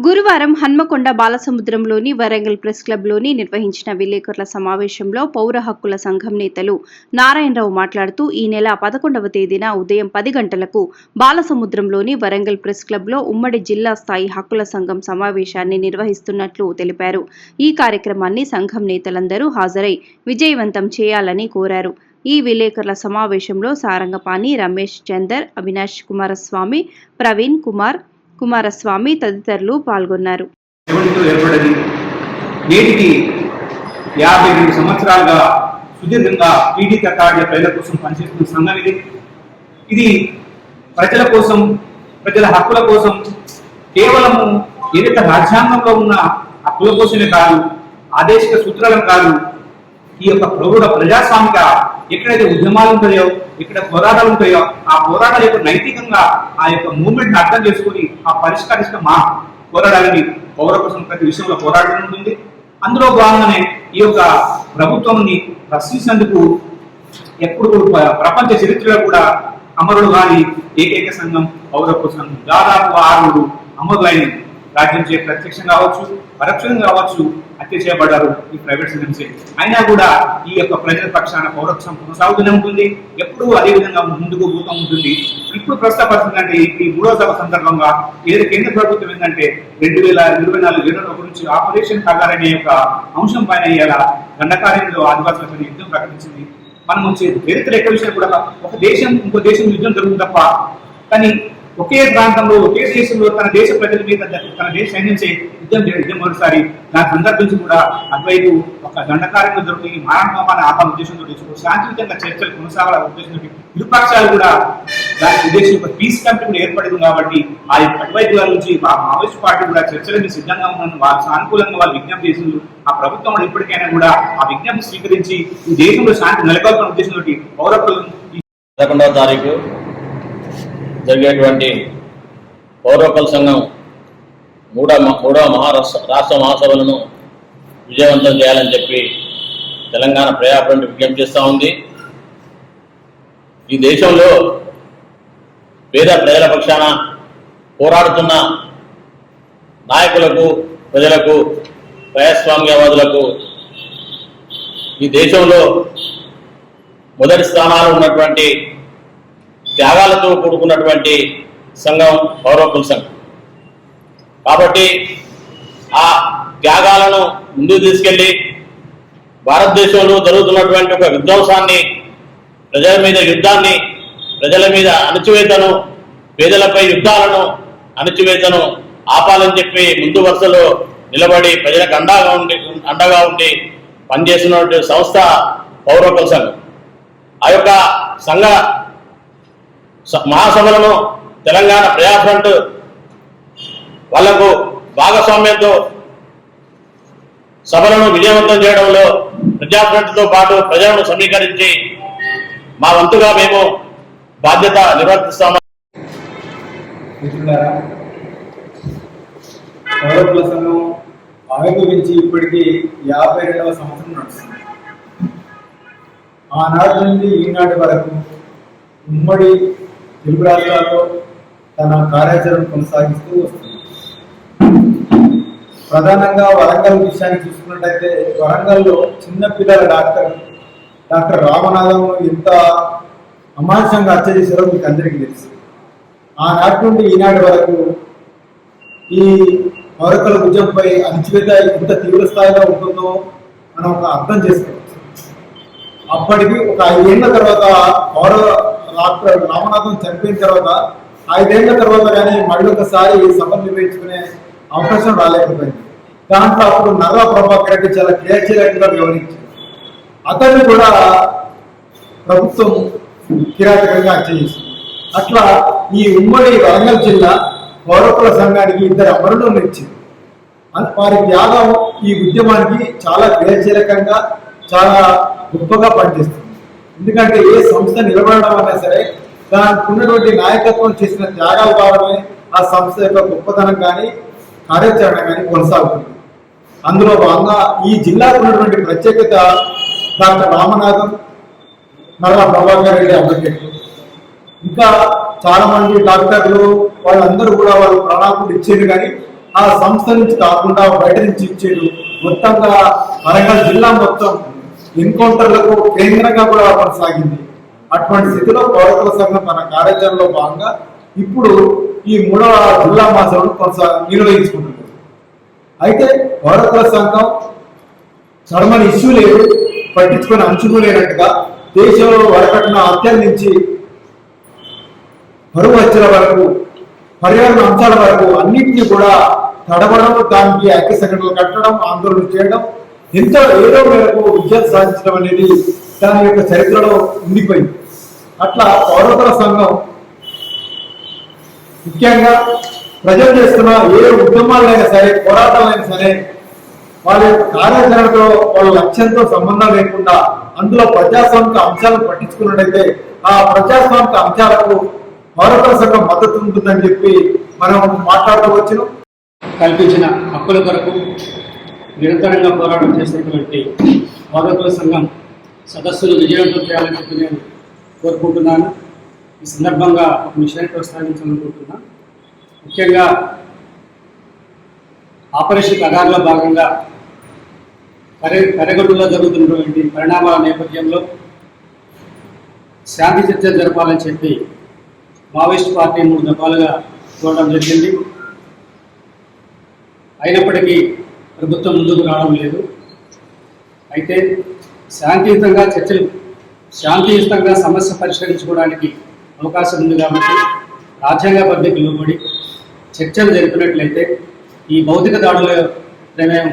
గురువారం హన్మకొండ బాలసముద్రంలోని వరంగల్ ప్రెస్ క్లబ్లోని నిర్వహించిన విలేకరుల సమావేశంలో పౌర హక్కుల సంఘం నేతలు నారాయణరావు మాట్లాడుతూ ఈ నెల 11వ తేదీన ఉదయం 10 గంటలకు బాలసముద్రంలోని వరంగల్ ప్రెస్ క్లబ్లో ఉమ్మడి జిల్లా స్థాయి హక్కుల సంఘం సమావేశాన్ని నిర్వహిస్తున్నట్లు తెలిపారు. ఈ కార్యక్రమాన్ని సంఘం నేతలందరూ హాజరై విజయవంతం చేయాలని కోరారు. ఈ విలేకరుల సమావేశంలో సారంగపాణి, రమేష్ చందర్, అవినాష్ కుమారస్వామి, ప్రవీణ్ కుమారస్వామి తదితరులు పాల్గొన్నారు. నేటికి 52 సంవత్సరాలుగా సుదీర్ఘంగా పీడిత ప్రజల కోసం పనిచేస్తున్న సంఘం ఇది ప్రజల కోసం, ప్రజల హక్కుల కోసం, కేవలము ఏదైతే రాజ్యాంగంలో ఉన్న హక్కుల కోసమే కాదు, ఆదేశిక సూత్రాలను కాదు, ఈ యొక్క ప్రజాస్వామిక ఎక్కడైతే ఉద్యమాలు ఉంటాయో, ఎక్కడ పోరాటాలు ఉంటాయో, ఆ పోరాటాల యొక్క నైతికంగా ఆ యొక్క మూవ్మెంట్ అర్థం చేసుకుని ఆ పరిష్కరిస్తున్న మా పోరాటాలని పౌర కోసం ప్రతి విషయంలో పోరాటం ఉంటుంది. అందులో భాగంగానే ఈ యొక్క ప్రభుత్వాన్ని ప్రశ్నించేందుకు ఎప్పుడు ప్రపంచ చరిత్రలో కూడా అమరుడు కాని ఏకైక సంఘం పౌర సంఘం. దాదాపు 6 అమరులైన రాజ్యం చే ప్రత్యక్షంగా కావచ్చు, పరోక్షంగా కావచ్చు హత్య చేయబడ్డారు ఈ ప్రైవేట్ సంఘంసే. అయినా కూడా ఈ యొక్క ప్రజల పక్షాన పౌరత్వం కొనసాగుతూనే ఉంటుంది, ఎప్పుడూ అదే విధంగా ముందుకు పోతూ ఉంటుంది. ఇప్పుడు ప్రస్తుత పరిస్థితి అంటే ఈ 3వ సభ సందర్భంగా ఏదైతే కేంద్ర ప్రభుత్వం ఏంటంటే 2024 జనవరి నుంచి ఆపరేషన్ కగార్ అనే యొక్క అంశం పైన ఇలా దండకార్యంలో ఆదివాసులపైన యుద్ధం ప్రకటించింది. మనం చరిత్ర ఎక్కడ విషయం కూడా ఒక దేశం ఇంకో దేశం యుద్ధం జరుగుతుంది తప్ప, కానీ ఒకే ప్రాంతంలో ఒకే దేశంలో తన దేశ ప్రజల మీద తన దేశ సైన్యంచే యుద్ధం మరోసారి దాని సందర్భించి కూడా అటువైపు ఒక దండకార్యంలో దొరికి మారణహోమాన్ని ఆపాల ఉద్దేశంతో శాంతియుతంగా చర్చలు కొనసాగాల ఉద్దేశంతో ఇరుపక్షాలు కూడా దాని ఉద్దేశం ఒక పీస్ కమిటీ కూడా ఏర్పడింది. కాబట్టి ఆ అటువైపు గారి నుంచి మావోయిస్ట్ పార్టీ కూడా చర్చలకు సిద్ధంగా ఉన్నందుకు వాళ్ళు సానుకూలంగా వాళ్ళు విజ్ఞప్తి చేసింది. ఆ ప్రభుత్వం ఇప్పటికైనా కూడా ఆ విజ్ఞప్తి స్వీకరించి ఈ దేశంలో శాంతి నెలకొల్పన ఉద్దేశంతో పౌరకులు 11వ తారీఖు జరిగేటువంటి పౌర హక్కుల సంఘం మూడవ రాష్ట్ర మహాసభలను విజయవంతం చేయాలని చెప్పి తెలంగాణ ప్రజాప్రభుత్వం విజ్ఞప్తి చేస్తూ ఉంది. ఈ దేశంలో పేద ప్రజల పక్షాన పోరాడుతున్న నాయకులకు, ప్రజలకు, ప్రజాస్వామ్యవాదులకు ఈ దేశంలో మొదటి స్థానాలు ఉన్నటువంటి త్యాగాలతో కూడుకున్నటువంటి సంఘం పౌర హక్కుల సంఘం. కాబట్టి ఆ త్యాగాలను ముందుకు తీసుకెళ్లి భారతదేశంలో జరుగుతున్నటువంటి ఒక విధ్వంసాన్ని, ప్రజల మీద యుద్ధాన్ని, ప్రజల మీద అణచివేతను, పేదలపై యుద్ధాలను, అణచివేతను ఆపాలని చెప్పి ముందు వరుసలో నిలబడి ప్రజలకు అండగా ఉండి పనిచేస్తున్నటువంటి సంస్థ పౌర హక్కుల సంఘం. ఆ యొక్క సంఘ మహాసభలను తెలంగాణ ప్రజాఫ్రంట్ వాళ్లకు భాగస్వామ్యంతో సభలను విజయవంతం చేయడంలో ప్రజాఫ్రంట్తో పాటు ప్రజలను సమీకరించి మా వంతుగా మేము బాధ్యత నిర్వర్తిస్తాము. పౌరకుల సంఘం ఆవిర్భవించి ఇప్పటికీ 52వ సంవత్సరం నడుస్తుంది. ఆనాటి నుండి ఈనాటి వరకు ఉమ్మడి తెలుగు రాష్ట్రాల్లో తన కార్యాచరణ కొనసాగిస్తూ వస్తుంది. ప్రధానంగా వరంగల్ విషయాన్ని చూసుకున్నట్టయితే వరంగల్లో చిన్నపిల్లల డాక్టర్ రామనాథం ఎంత అమానుషంగా హత్య చేశారో మీకు అందరికీ తెలుసు. ఆనాటి నుండి ఈనాటి వరకు ఈ పౌరకుల ఉద్యమంపై అణచివేత ఎంత తీవ్ర స్థాయిలో ఉంటుందో మనం ఒక అర్థం చేసుకోవచ్చు. అప్పటికి ఒక 5 ఏళ్ల తర్వాత డాక్టర్ రామనాథం చనిపోయిన తర్వాత 5 ఏళ్ల తర్వాత కానీ మళ్ళీ ఒకసారి సభ నిర్వహించుకునే అవకాశం రాలేకపోయింది. దాంట్లో అప్పుడు నర్రా ప్రభాకర్ రెడ్డి చాలా క్రియాశీలకంగా వ్యవహరించారు. అతన్ని కూడా ప్రభుత్వం కిరాతకంగా హత్య చేసింది. అట్లా ఈ ఉమ్మడి వరంగల్ జిల్లా పౌరకుల సంఘానికి 2 అమరులను ఇచ్చింది. వారి త్యాగం ఈ ఉద్యమానికి చాలా క్రియాశీలకంగా, చాలా గొప్పగా పనిచేస్తుంది. ఎందుకంటే ఏ సంస్థ నిలబడడం అన్నా సరే దానికి ఉన్నటువంటి నాయకత్వం చేసిన త్యాగాల ద్వారానే ఆ సంస్థ యొక్క గొప్పతనం కానీ కార్యాచరణ కానీ కొనసాగుతుంది. అందులో భాగంగా ఈ జిల్లాకు ఉన్నటువంటి ప్రత్యేకత డాక్టర్ రామనాథం, నర్రా ప్రభాకర్ రెడ్డి అడ్వకేట్లు, ఇంకా చాలా మంది డాక్టర్లు వాళ్ళందరూ కూడా వాళ్ళు ప్రాణాలు ఇచ్చేది. కానీ ఆ సంస్థ నుంచి కాకుండా బయట నుంచి ఇచ్చేది. మొత్తంగా వరంగల్ జిల్లా మొత్తం ఎన్కౌంటర్లకు కేంద్రంగా కూడా కొనసాగింది. అటువంటి స్థితిలో పౌరకుల సంఘం తన కార్యాచరణలో భాగంగా ఇప్పుడు ఈ 3వ జిల్లా మహాసభను నిర్వహించుకుంటుంది. అయితే పౌరకుల సంఘం చడమని ఇష్యూ లేదు, పట్టించుకొని అంచుకోలేనట్టుగా దేశంలో వరకట్న హత్యల నుంచి పరువు హత్యల వరకు, పర్యావరణ అంశాల వరకు అన్నింటినీ కూడా తడవడం, దానికి ఐక్య సంఘటనలు కట్టడం, ఆందోళన చేయడం, ఎంతో ఏదో మేరకు విజయం సాధించడం అనేది దాని యొక్క చరిత్రలో ఉండిపోయింది. అట్లా పౌరకుల సంఘం ముఖ్యంగా ప్రజలు చేస్తున్న ఏ ఉద్యమాలైనా సరే, పోరాటాలైనా సరే, వాళ్ళ కార్యాచరణతో వాళ్ళ లక్ష్యంతో సంబంధం లేకుండా అందులో ప్రజాస్వామిక అంశాలను పట్టించుకున్నట్టయితే ఆ ప్రజాస్వామిక అంశాలకు పౌరకుల సంఘం మద్దతు ఉంటుందని చెప్పి మనం మాట్లాడుకోవచ్చు. కల్పించిన హక్కుల కొరకు నిరంతరంగా పోరాటం చేసినటువంటి పౌరకుల సంఘం సదస్సులు విజయవంతం చేయాలని చెప్పి నేను కోరుకుంటున్నాను. ఈ సందర్భంగా ఒక విషయాన్ని ప్రస్తావించాలనుకుంటున్నాను. ముఖ్యంగా ఆపరేషన్ కగార్లో భాగంగా కరెగొడ్డులో జరుగుతున్నటువంటి పరిణామాల నేపథ్యంలో శాంతి చర్చలు జరపాలని చెప్పి మావోయిస్ట్ పార్టీ 3 దఫాలుగా చూడడం జరిగింది. అయినప్పటికీ ప్రభుత్వం ముందుకు రావడం లేదు. అయితే శాంతియుతంగా సమస్య పరిష్కరించుకోవడానికి అవకాశం ఉంది కాబట్టి రాజ్యాంగ పద్ధతికి లోబడి చర్చలు జరిపినట్లయితే ఈ భౌతిక దాడుల ప్రమేయం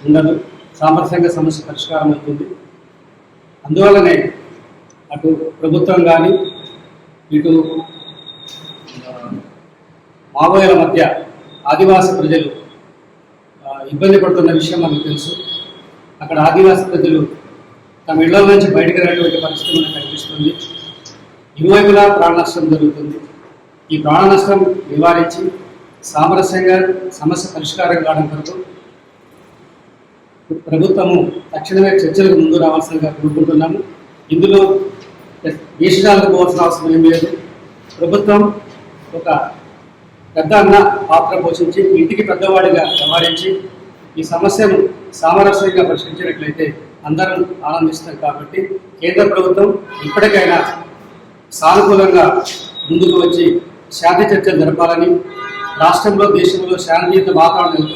ఉండదు, సామరస్యంగా సమస్య పరిష్కారం అవుతుంది. అందువల్లనే అటు ప్రభుత్వం కానీ ఇటు మావోయిల మధ్య ఆదివాసీ ప్రజలు ఇబ్బంది పడుతున్న విషయం మనకు తెలుసు. అక్కడ ఆదివాసీ ప్రజలు తమ ఇళ్ల నుంచి బయటకు రానటువంటి పరిస్థితి మనకు కనిపిస్తుంది. ఇరువైపులా ప్రాణ నష్టం జరుగుతుంది. ఈ ప్రాణ నష్టం నివారించి సామరస్యంగా సమస్య పరిష్కారం కావడం కొరకు ప్రభుత్వము తక్షణమే చర్చలకు ముందు రావాల్సిందిగా కోరుకుంటున్నాము. ఇందులో దేశాలకు పోవాల్సిన అవసరం ఏం లేదు. ప్రభుత్వం ఒక పెద్ద అన్న పాత్ర పోషించి ఇంటికి పెద్దవాడిగా వ్యవహరించి ఈ సమస్యను సామరస్యంగా పరిష్కరించినట్లయితే అందరం ఆనందిస్తాం. కాబట్టి కేంద్ర ప్రభుత్వం ఇప్పటికైనా సానుకూలంగా ముందుకు వచ్చి శాంతి చర్చలు జరపాలని, రాష్ట్రంలో దేశంలో శాంతియుత వాతావరణం